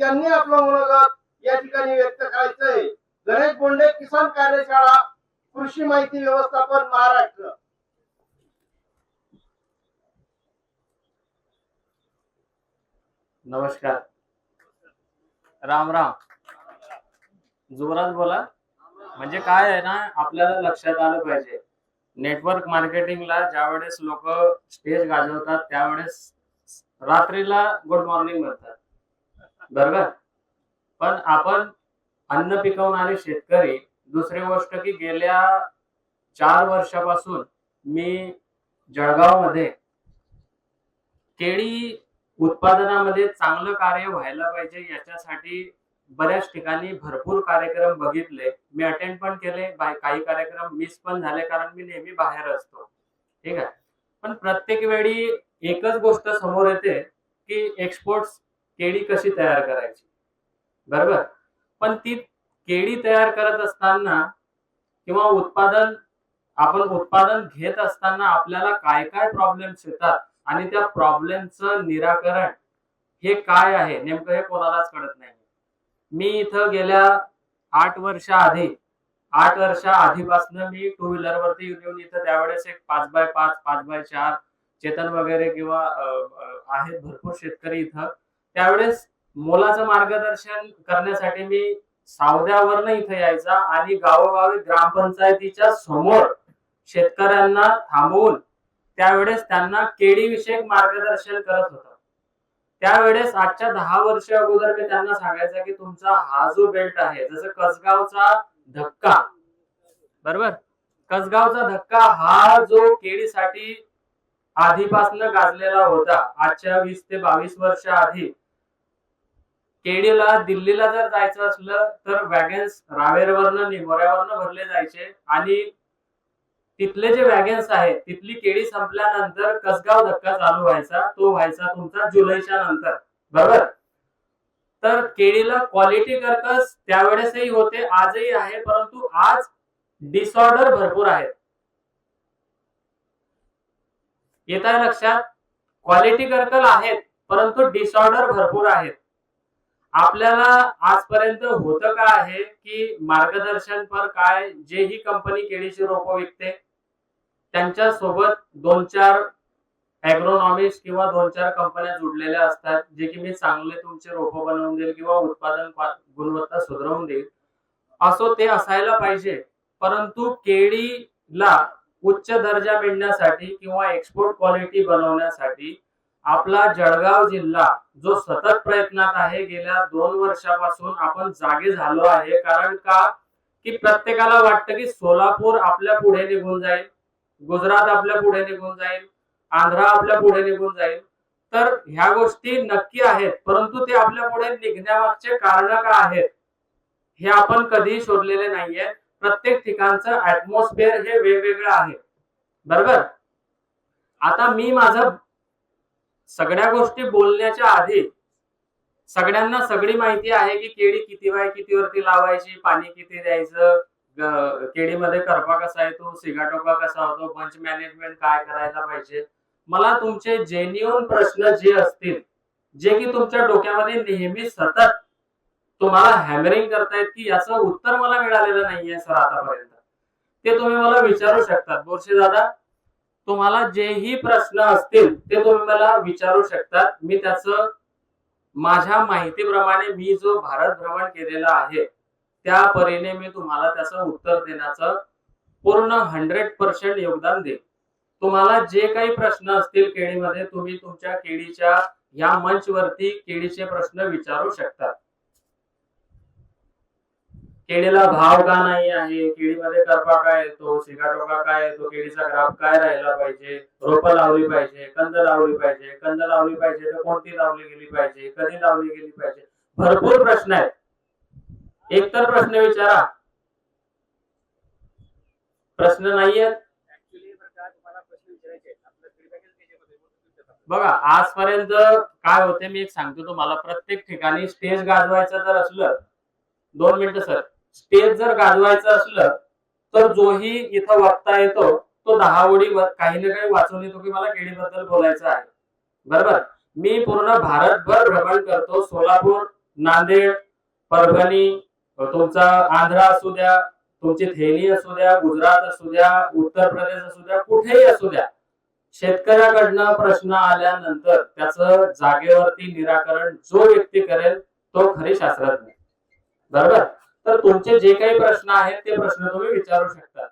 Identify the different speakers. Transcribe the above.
Speaker 1: त्यांनी आपलं मनोगत या ठिकाणी व्यक्त करायचंय. गणेश बोंडे, किसान कार्यशाळा, कृषी माहिती व्यवस्थापन, महाराष्ट्र.
Speaker 2: नमस्कार, राम राम. जोरात बोला. म्हणजे काय आहे ना, आपल्याला लक्षात आलं पाहिजे, नेटवर्क मार्केटिंगला ज्यावेळेस लोक स्टेज गाजवतात त्यावेळेस रात्रीला गुड मॉर्निंग म्हणतात, बरोबर. पण आपण अन्न पिकवणारे शेतकरी, दुसरी गोष्ट की गेल्या 4 वर्षापासून मी जळगाव मध्ये केळी उत्पादनामध्ये चांगलं कार्य व्हायला पाहिजे याच्यासाठी बऱ्याच ठिकाणी भरपूर कार्यक्रम बघितले, मी अटेंड पण केले, काही कार्यक्रम मिस पण झाले कारण मी नेहमी बाहेर असतो, ठीक आहे. पण प्रत्येक वेळी एकच गोष्ट समोर येते की एक्सपोर्ट्स केळी कशी तयार करायची, बरोबर. पण ती केळी तयार करत असताना किंवा आपण उत्पादन घेत असताना आपल्याला काय काय प्रॉब्लेम्स येतात आणि त्या प्रॉब्लेमचं निराकरण हे काय आहे नेमकं हे कोणालाच कळत नाही. मी इथं गेल्या 8 वर्ष आधीपासून मी टू व्हीलर वरती येऊन इथं त्यावेळेस एक 5x5 5x4 चेतन वगैरे किंवा आहेत भरपूर शेतकरी इथं, त्यावेळेस मोलाचं मार्गदर्शन करण्यासाठी मी सावद्यावरनं इथं यायचा आणि गावोगावी ग्रामपंचायतीच्या समोर शेतकऱ्यांना थांबवून त्यावेळेस त्यांना केळी विषयक मार्गदर्शन करत होतो. त्यावेळेस आजच्या 10 वर्ष अगोदर मी त्यांना सांगायचं की तुमचा हा जो बेल्ट आहे, जसं कसगावचा धक्का, बरोबर, कसगावचा धक्का हा जो केळीसाठी आधीपासून गाजलेला होता. आजच्या 20 ते 22 वर्ष आधी केळीला दिल्लीला जर जायचं असलं तर वॅगन्स रावेरवरनं निमोऱ्यावरनं भरले जायचे आणि तिथले जे वॅगन्स आहेत तिथली केळी संपल्यानंतर कसगाव धक्का चालू व्हायचा, तो व्हायचा तुमचा जुलैच्या नंतर, बरोबर. तर केळीला क्वालिटी कर्कस त्यावेळेसही होते, आजही आहे, परंतु आज डिसऑर्डर भरपूर आहेत. येत आहे लक्षात? क्वालिटी कर्कल आहेत परंतु डिसऑर्डर भरपूर आहेत. आपल्याला आजपर्यंत होतं का आहे की मार्गदर्शन पर काय, जे ही कंपनी केळीची रोपं विकते त्यांच्या सोबत 2-4 ॲग्रोनॉमिस्ट किंवा 2-4 कंपन्या जुडलेल्या असतात, जे की मी चांगले तुमचे रोपं बनवून देईल किंवा उत्पादन गुणवत्ता सुधारवून देईल, असो ते असायला पाहिजे. परंतु केळीला उच्च दर्जा मिळण्यासाठी किंवा एक्सपोर्ट क्वालिटी बनवण्यासाठी आपला जळगाव जिल्हा जो सतत प्रयत्नात आहे, गेल्या 2 वर्षापासून आपण जागे झालो आहे. कारण का की प्रत्येकाला वाटतं की सोलापूर आपल्या पुढे निघून जाईल, गुजरात आपल्या पुढे निघून जाईल, आंध्र आपल्या पुढे निघून जाईल. तर ह्या गोष्टी नक्की आहेत, परंतु ते आपल्या पुढे निघण्यामागचे कारण का आहेत हे आपण कधीही शोधलेले नाहीये. प्रत्येक ठिकाणचं ऍटमॉस्फिअर हे वेगवेगळं आहे, बरोबर. आता मी माझं सगळ्या गोष्टी बोलण्याच्या आधी सगळ्यांना सगळी माहिती आहे की केळी किती बाय कितीवरती लावायची, पाणी किती द्यायचं, केळीमध्ये करपा कसा येतो, सिगाटोका कसा होतो, बंच मॅनेजमेंट काय करायला पाहिजे. मला तुमचे जेन्युइन प्रश्न जे असतील, जे की तुमच्या डोक्यामध्ये नेहमी सतत तुम्हाला हॅमरिंग करतायत की याचं उत्तर मला मिळालेलं नाहीये सर आतापर्यंत, ते तुम्ही मला विचारू शकतात. बोरसे दादा, तुम्हाला जेही प्रश्न असतील ते तुम्ही मला विचारू शकतात. मी त्याचं माझ्या माहितीप्रमाणे मी जो भारत भ्रमण केलेला आहे त्या परीने मी तुम्हाला त्याचं उत्तर देण्याचं पूर्ण 100% योगदान देईल. तुम्हाला जे काही प्रश्न असतील केळीमध्ये, तुम्ही तुमच्या केळीच्या या मंचवरती केळीचे प्रश्न विचारू शकता. केळीला भाव का नाही आहे, केळीमध्ये करपा काय येतो, सिगाटोका काय येतो, केळीचा ग्राफ काय राहिला पाहिजे, रोपं लावली पाहिजे, कंद लावली पाहिजे, कंद लावली पाहिजे तर कोणती लावली गेली पाहिजे, कधी लावली गेली पाहिजे, भरपूर प्रश्न आहेत. एक तर प्रश्न विचारा, प्रश्न नाहीये. बघा आजपर्यंत काय होते मी एक सांगतो तुम्हाला, प्रत्येक ठिकाणी स्टेज गाजवायचं जर असलं, 2 मिनिटं सर, स्टेज जर गाजवायचं असलं तर जोही इथं वक्ता येतो तो 10 ओळी काही ना काही वाचून येतो की मला केळीबद्दल बोलायचं आहे, बरोबर. मी पूर्ण भारतभर भ्रमण करतो, सोलापूर नांदेड, परभणी, तुमचा आंध्रा असू द्या, तुमची थेनी असू द्या, गुजरात असू द्या, उत्तर प्रदेश असू द्या, कुठेही असू द्या, शेतकऱ्याकडनं प्रश्न आल्यानंतर त्याचं जागेवरती निराकरण जो व्यक्ती करेल तो खरी शास्त्रज्ञ. बरोबर. तर तुमचे जे काही प्रश्न आहेत ते प्रश्न तुम्ही विचारू शकता.